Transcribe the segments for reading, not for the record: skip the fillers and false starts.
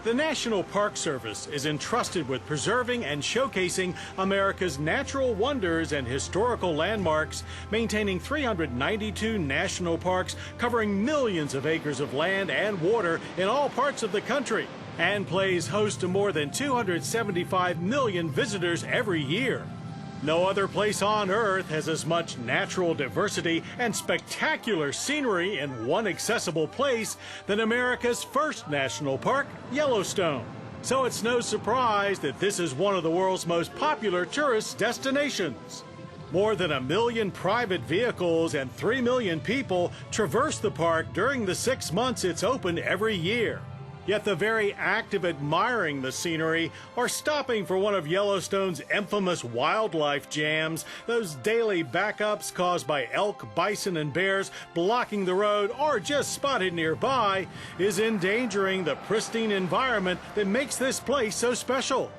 The National Park Service is entrusted with preserving and showcasing America's natural wonders and historical landmarks, maintaining 392 national parks covering millions of acres of land and water in all parts of the country, and plays host to more than 275 million visitors every year. No other place on Earth has as much natural diversity and spectacular scenery in one accessible place than America's first national park, Yellowstone. So it's no surprise that this is one of the world's most popular tourist destinations. More than 1 million private vehicles and 3 million people traverse the park during the 6 months it's open every year. Yet the very act of admiring the scenery or stopping for one of Yellowstone's infamous wildlife jams, those daily backups caused by elk, bison, and bears blocking the road or just spotted nearby, is endangering the pristine environment that makes this place so special.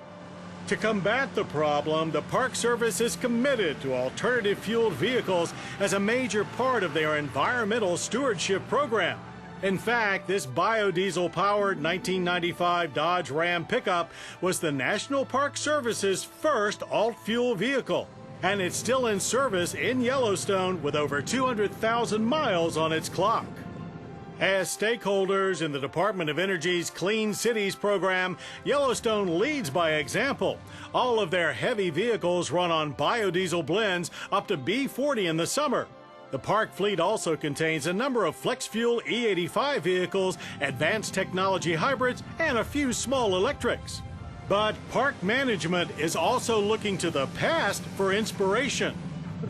To combat the problem, the Park Service is committed to alternative fueled vehicles as a major part of their environmental stewardship program. In fact, this biodiesel-powered 1995 Dodge Ram pickup was the National Park Service's first alt-fuel vehicle, and it's still in service in Yellowstone with over 200,000 miles on its clock. As stakeholders in the Department of Energy's Clean Cities program, Yellowstone leads by example. All of their heavy vehicles run on biodiesel blends up to B40 in the summer. The park fleet also contains a number of flex-fuel E85 vehicles, advanced technology hybrids, and a few small electrics. But park management is also looking to the past for inspiration.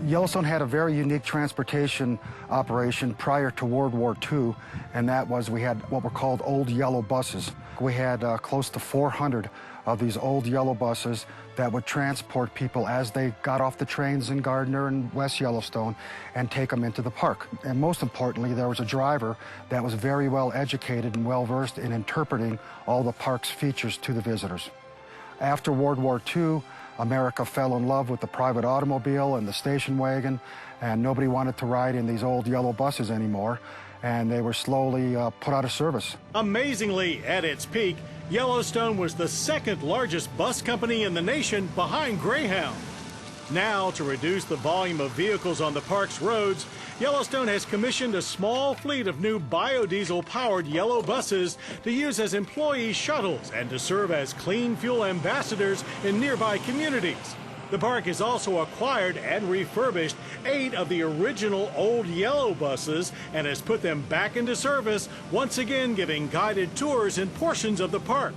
Yellowstone had a very unique transportation operation prior to World War II, and that was we had what were called old yellow buses. We had close to 400 of these old yellow buses that would transport people as they got off the trains in Gardner and West Yellowstone and take them into the park. And most importantly, there was a driver that was very well educated and well versed in interpreting all the park's features to the visitors. After World War II, America fell in love with the private automobile and the station wagon, and nobody wanted to ride in these old yellow buses anymore, and they were slowly put out of service. Amazingly, at its peak, Yellowstone was the second largest bus company in the nation behind Greyhound. Now, to reduce the volume of vehicles on the park's roads, Yellowstone has commissioned a small fleet of new biodiesel-powered yellow buses to use as employee shuttles and to serve as clean fuel ambassadors in nearby communities. The park has also acquired and refurbished 8 of the original old yellow buses and has put them back into service, once again giving guided tours in portions of the park.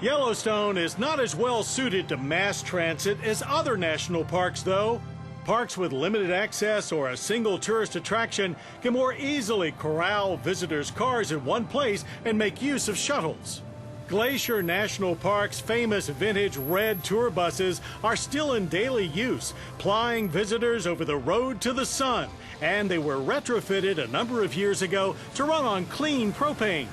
Yellowstone is not as well suited to mass transit as other national parks, though. Parks with limited access or a single tourist attraction can more easily corral visitors' cars in one place and make use of shuttles. Glacier National Park's famous vintage red tour buses are still in daily use, plying visitors over the road to the sun, and they were retrofitted a number of years ago to run on clean propane.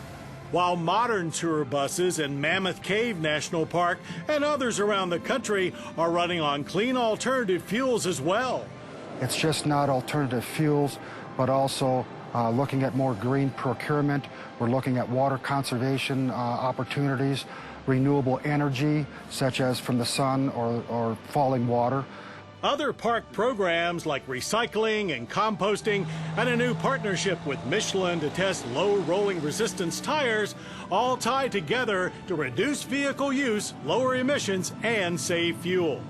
While modern tour buses in Mammoth Cave National Park and others around the country are running on clean alternative fuels as well. It's just not alternative fuels, but also looking at more green procurement. We're looking at water conservation opportunities, renewable energy, such as from the sun or falling water. Other park programs like recycling and composting and a new partnership with Michelin to test low rolling resistance tires all tie together to reduce vehicle use, lower emissions, and save fuel.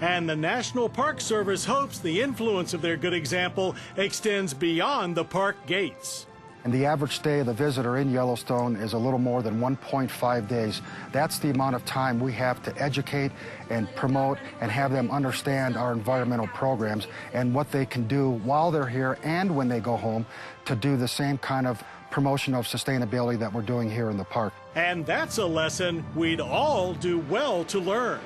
And the National Park Service hopes the influence of their good example extends beyond the park gates. And the average stay of the visitor in Yellowstone is a little more than 1.5 days. That's the amount of time we have to educate and promote and have them understand our environmental programs and what they can do while they're here and when they go home to do the same kind of promotion of sustainability that we're doing here in the park. And that's a lesson we'd all do well to learn.